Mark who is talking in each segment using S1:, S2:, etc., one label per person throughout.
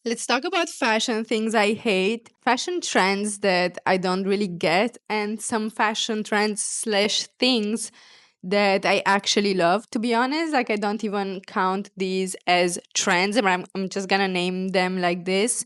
S1: Let's talk about fashion things I hate, fashion trends that I don't really get, and some fashion trends slash things that I actually love. To be honest, like I don't even count these as trends, but I'm just gonna name them like this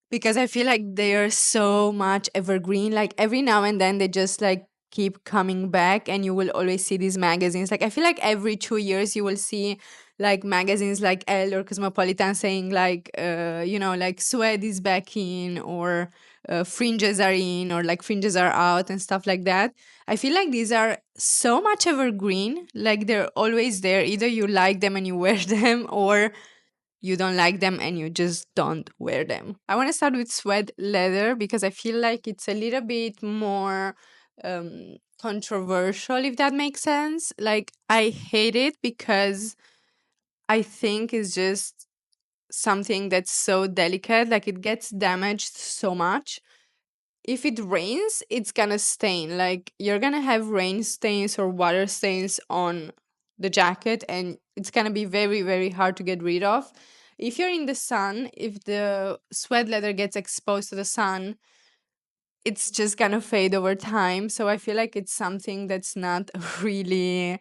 S1: because I feel like they are so much evergreen. Like every now and then they just like keep coming back and you will always see these magazines. Like I feel like every 2 years you will see like magazines like Elle or Cosmopolitan saying like like suede is back in or fringes are in or like fringes are out and stuff like that. I feel like these are so much evergreen. Like they're always there. Either you like them and you wear them or you don't like them and you just don't wear them. I want to start with sweat leather because I feel like it's a little bit more controversial, if that makes sense. Like, I hate it because I think it's just something that's so delicate. Like, it gets damaged so much. If it rains, it's gonna stain. Like, you're gonna have rain stains or water stains on the jacket, and it's gonna be very, very hard to get rid of. If you're in the sun, if the sweat leather gets exposed to the sun, it's just gonna fade over time. So I feel like it's something that's not really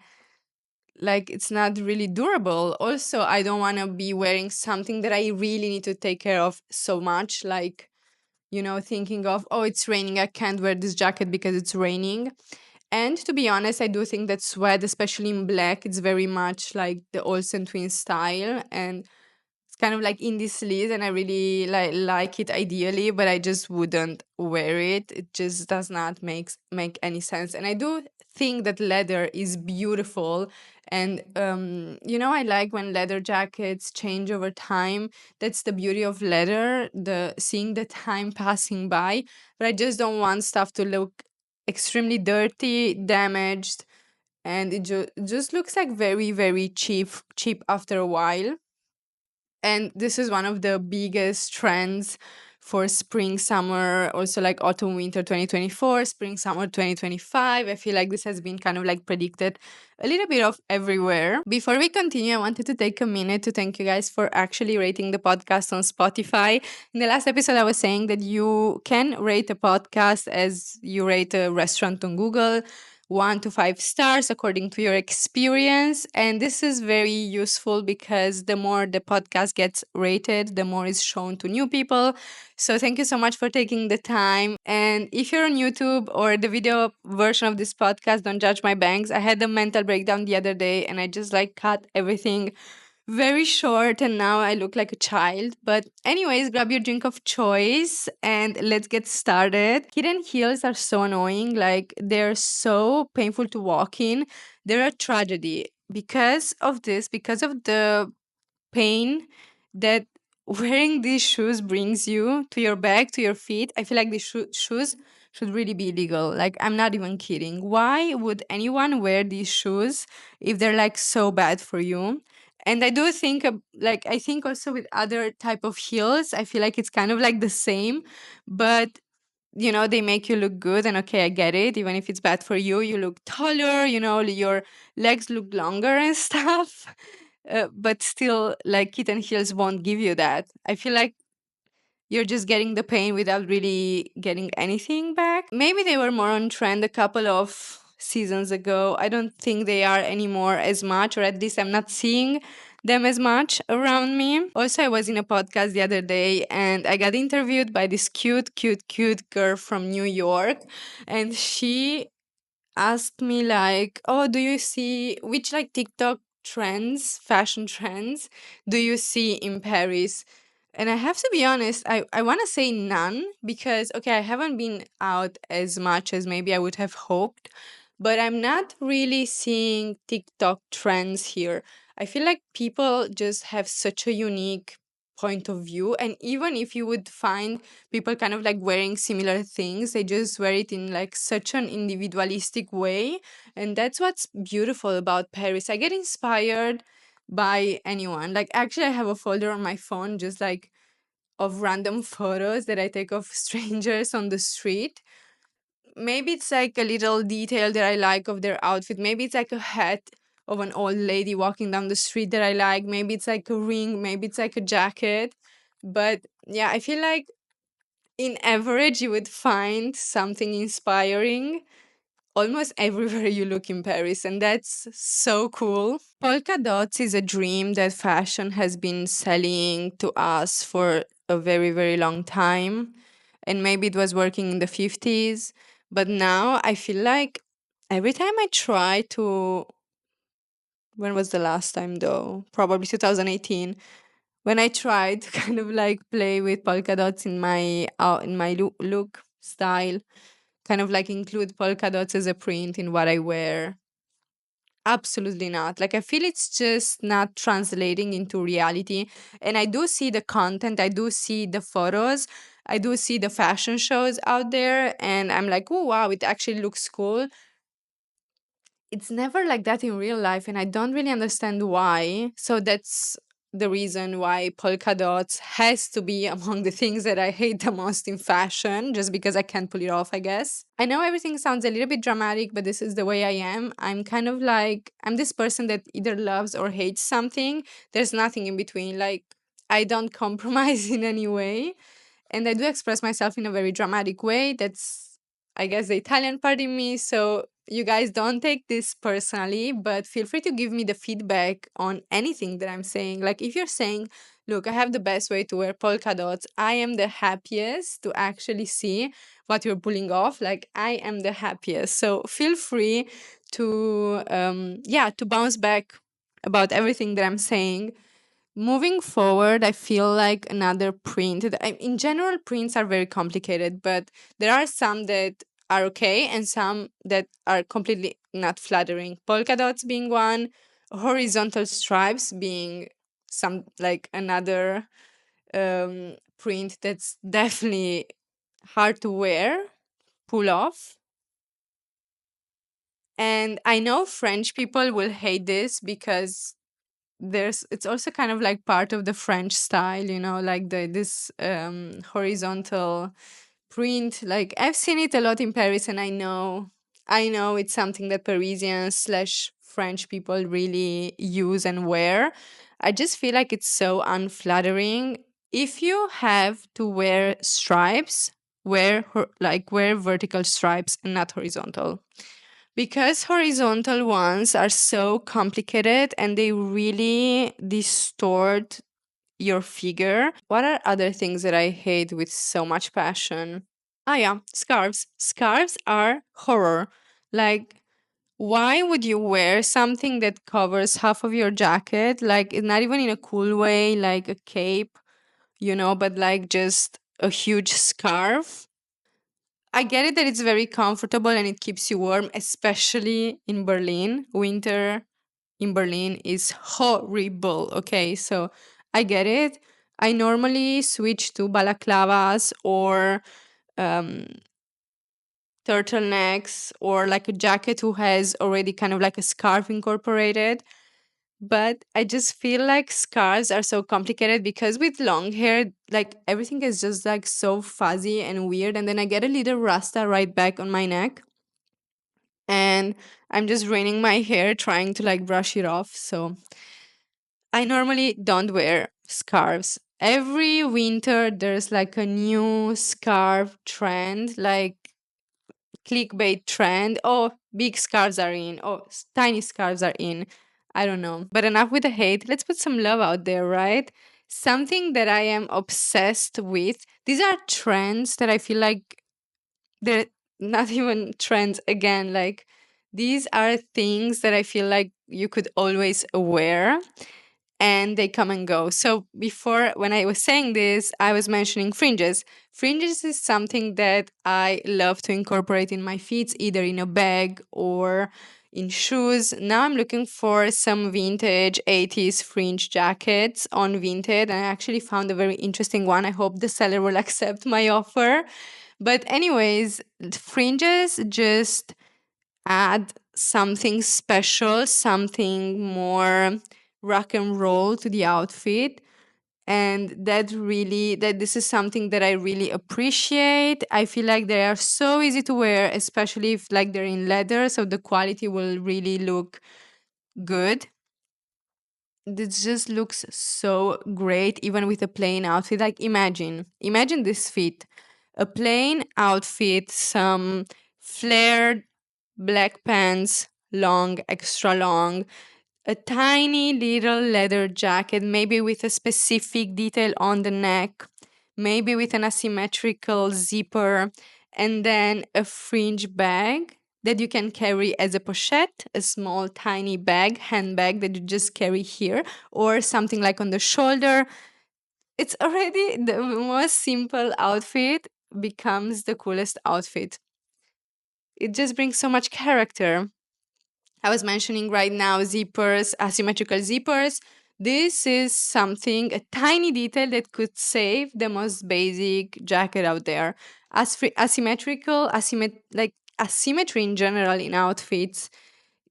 S1: it's not really durable. Also, I don't want to be wearing something that I really need to take care of so much, like thinking of, oh, it's raining, I can't wear this jacket because it's raining. And to be honest, I do think that sweat, especially in black, it's very much like the Olsen twin style. And it's kind of like indie sleaze, and I really like it ideally, but I just wouldn't wear it. It just does not make any sense. And I do think that leather is beautiful, and I like when leather jackets change over time. That's the beauty of leather, the seeing the time passing by. But I just don't want stuff to look extremely dirty, damaged, and it just looks like very, very cheap after a while. And this is one of the biggest trends for spring summer, also like autumn winter 2024, spring summer 2025. I feel like this has been kind of like predicted a little bit of everywhere. Before we continue, I wanted to take a minute to thank you guys for actually rating the podcast on Spotify. In the last episode I was saying that you can rate a podcast as you rate a restaurant on Google, 1 to 5 stars according to your experience. And this is very useful because the more the podcast gets rated, the more it's shown to new people. So thank you so much for taking the time. And if you're on YouTube or the video version of this podcast, don't judge my bangs. I had a mental breakdown the other day and I just like cut everything very short and now I look like a child. But, anyways, grab your drink of choice and let's get started. Kitten heels are so annoying. Like, they're so painful to walk in. They're a tragedy. Because of this, because of the pain that wearing these shoes brings you to your back, to your feet, I feel like these shoes should really be illegal. Like, I'm not even kidding. Why would anyone wear these shoes if they're like so bad for you? And I do think, I think also with other type of heels, I feel like it's kind of like the same, but they make you look good. And okay, I get it. Even if it's bad for you, you look taller, your legs look longer and stuff. But still, like kitten heels won't give you that. I feel like you're just getting the pain without really getting anything back. Maybe they were more on trend a couple of seasons ago. I don't think they are anymore as much, or at least I'm not seeing them as much around me. Also, I was in a podcast the other day and I got interviewed by this cute girl from New York. And she asked me like, "Oh, do you see which like TikTok trends, fashion trends, do you see in Paris?" And I have to be honest, I want to say none because, okay, I haven't been out as much as maybe I would have hoped, but I'm not really seeing TikTok trends here. I feel like people just have such a unique point of view. And even if you would find people kind of like wearing similar things, they just wear it in like such an individualistic way. And that's what's beautiful about Paris. I get inspired by anyone. Like, actually, I have a folder on my phone just like of random photos that I take of strangers on the street. Maybe it's like a little detail that I like of their outfit. Maybe it's like a hat of an old lady walking down the street that I like. Maybe it's like a ring. Maybe it's like a jacket. But yeah, I feel like in average you would find something inspiring almost everywhere you look in Paris, and that's so cool. Polka dots is a dream that fashion has been selling to us for a very, very long time. And maybe it was working in the 50s, but now I feel like every time I try to, when was the last time though? Probably 2018, when I tried to kind of like play with polka dots in my look style, kind of like include polka dots as a print in what I wear. Absolutely not. Like, I feel it's just not translating into reality. And I do see the content, I do see the photos, I do see the fashion shows out there, and I'm like, oh, wow, it actually looks cool. It's never like that in real life, and I don't really understand why. So that's the reason why polka dots has to be among the things that I hate the most in fashion, just because I can't pull it off, I guess. I know everything sounds a little bit dramatic, but this is the way I am. I'm kind of like, I'm this person that either loves or hates something. There's nothing in between. Like, I don't compromise in any way, and I do express myself in a very dramatic way. That's, I guess, the Italian part in me. So you guys don't take this personally, but feel free to give me the feedback on anything that I'm saying. Like, if you're saying, look, I have the best way to wear polka dots, I am the happiest to actually see what you're pulling off. Like, I am the happiest. So feel free to, yeah, to bounce back about everything that I'm saying. Moving forward, I feel like another print. In general, prints are very complicated, but there are some that are okay and some that are completely not flattering. Polka dots being one, horizontal stripes being some like another print that's definitely hard to wear, pull off. And I know French people will hate this because it's also kind of like part of the French style, like this horizontal print. Like, I've seen it a lot in Paris, and I know it's something that Parisians slash French people really use and wear. I just feel like it's so unflattering. If you have to wear stripes, wear vertical stripes and not horizontal, because horizontal ones are so complicated and they really distort your figure. What are other things that I hate with so much passion? Ah, yeah, scarves. Scarves are horror. Like, why would you wear something that covers half of your jacket? Like, it's not even in a cool way, like a cape, but like just a huge scarf. I get it that it's very comfortable and it keeps you warm, especially in Berlin. Winter in Berlin is horrible. Okay, so I get it. I normally switch to balaclavas or um, turtlenecks or like a jacket who has already kind of like a scarf incorporated. But I just feel like scarves are so complicated because with long hair, like everything is just like so fuzzy and weird. And then I get a little rasta right back on my neck. And I'm just raining my hair trying to like brush it off. So I normally don't wear scarves. Every winter, there's like a new scarf trend, like clickbait trend. Oh, big scarves are in. Oh, tiny scarves are in. I don't know. But enough with the hate. Let's put some love out there, right? Something that I am obsessed with. These are trends that I feel like they're not even trends again. Like, these are things that I feel like you could always wear and they come and go. So before, when I was saying this, I was mentioning fringes. Fringes is something that I love to incorporate in my feet, either in a bag or in shoes. Now I'm looking for some vintage 80s fringe jackets on Vinted, and I actually found a very interesting one. I hope the seller will accept my offer. But anyways, fringes just add something special, something more rock and roll to the outfit. And that this is something that I really appreciate. I feel like they are so easy to wear, especially if like they're in leather, so the quality will really look good. this just looks so great even with a plain outfit. Like imagine this fit. A plain outfit, some flared black pants, long, extra long, a tiny little leather jacket, maybe with a specific detail on the neck, maybe with an asymmetrical zipper, and then a fringe bag that you can carry as a pochette, a small tiny bag, handbag that you just carry here, or something like on the shoulder. It's already the most simple outfit becomes the coolest outfit. It just brings so much character. I was mentioning right now zippers, asymmetrical zippers. This is something, a tiny detail that could save the most basic jacket out there. Asymmetrical, like asymmetry in general in outfits,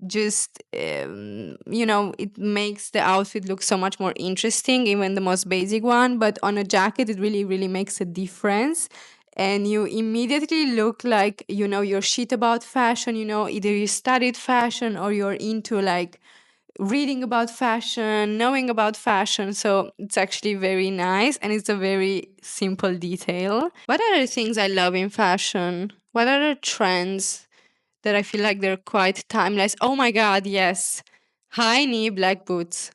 S1: just it makes the outfit look so much more interesting, even the most basic one. But on a jacket, it really, really makes a difference. And you immediately look like you're shit about fashion. Either you studied fashion or you're into like reading about fashion, knowing about fashion. So it's actually very nice and it's a very simple detail. What other things I love in fashion? What other trends that I feel like they're quite timeless? Oh my god, yes. High knee black boots.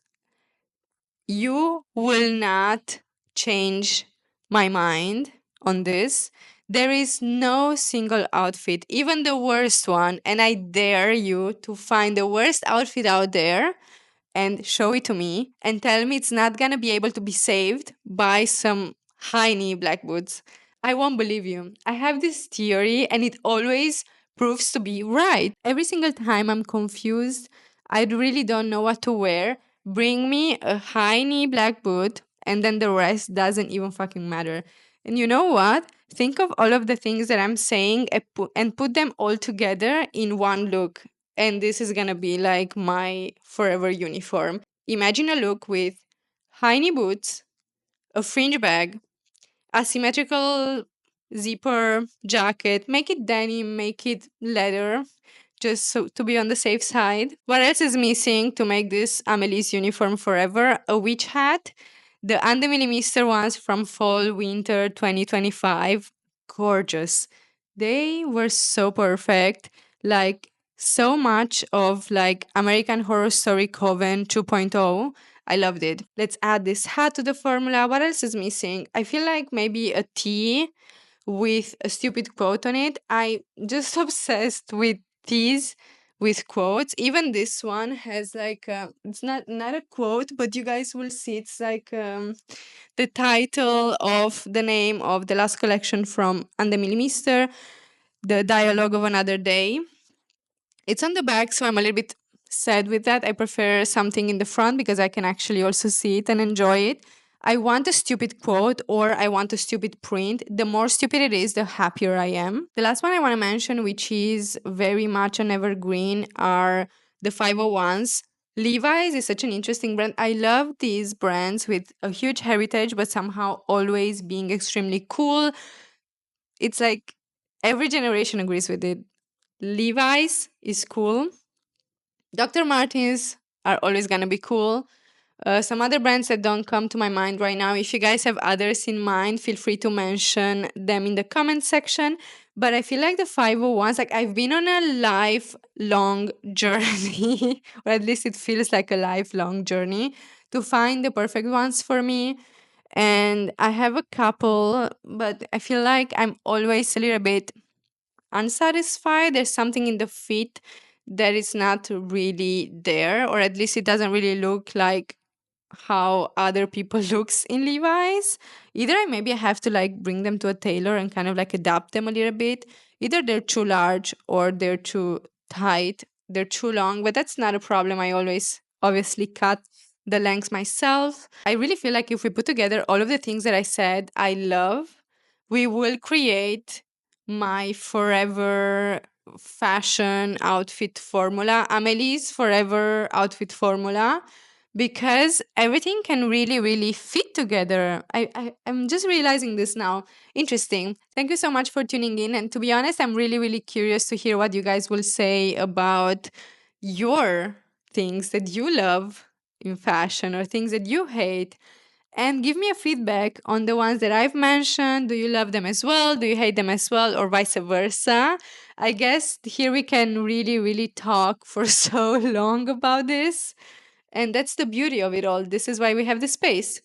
S1: You will not change my mind on this. There is no single outfit, even the worst one, and I dare you to find the worst outfit out there and show it to me and tell me it's not gonna be able to be saved by some high knee black boots. I won't believe you. I have this theory and it always proves to be right. Every single time I'm confused, I really don't know what to wear. Bring me a high knee black boot and then the rest doesn't even fucking matter. And you know what? Think of all of the things that I'm saying and put them all together in one look, and this is gonna be like my forever uniform. Imagine a look with high knee boots, a fringe bag, asymmetrical zipper jacket, make it denim, make it leather, just so to be on the safe side. What else is missing to make this Amelie's uniform forever? A witch hat, the Under Millimeter ones from fall winter 2025. Gorgeous. They were so perfect. Like so much of like American Horror Story Coven 2.0. I loved it. Let's add this hat to the formula. What else is missing? I feel like maybe a tee with a stupid quote on it. I just obsessed with tees with quotes. Even this one has like it's not a quote, but you guys will see it's like the title of the name of the last collection from And the Millimeter, the dialogue of another day. It's on the back, so I'm a little bit sad with that. I prefer something in the front because I can actually also see it and enjoy it. I want a stupid quote or I want a stupid print. The more stupid it is, the happier I am. The last one I want to mention, which is very much an evergreen, are the 501s. Levi's is such an interesting brand. I love these brands with a huge heritage, but somehow always being extremely cool. It's like every generation agrees with it. Levi's is cool. Dr. Martens are always going to be cool. Some other brands that don't come to my mind right now. If you guys have others in mind, feel free to mention them in the comment section. But I feel like the 501s, like I've been on a lifelong journey, or at least it feels like a lifelong journey to find the perfect ones for me. And I have a couple, but I feel like I'm always a little bit unsatisfied. There's something in the fit that is not really there, or at least it doesn't really look like how other people looks in Levi's. Either maybe I have to like bring them to a tailor and kind of like adapt them a little bit. Either they're too large or they're too tight, they're too long, but that's not a problem. I always obviously cut the lengths myself. I really feel like if we put together all of the things that I said I love, we will create my forever fashion outfit formula, Amelie's forever outfit formula, because everything can really, really fit together. I'm just realizing this now. Interesting. Thank you so much for tuning in. And to be honest, I'm really, really curious to hear what you guys will say about your things that you love in fashion or things that you hate, and give me a feedback on the ones that I've mentioned. Do you love them as well? Do you hate them as well? Or vice versa? I guess here we can really, really talk for so long about this. And that's the beauty of it all. This is why we have the space.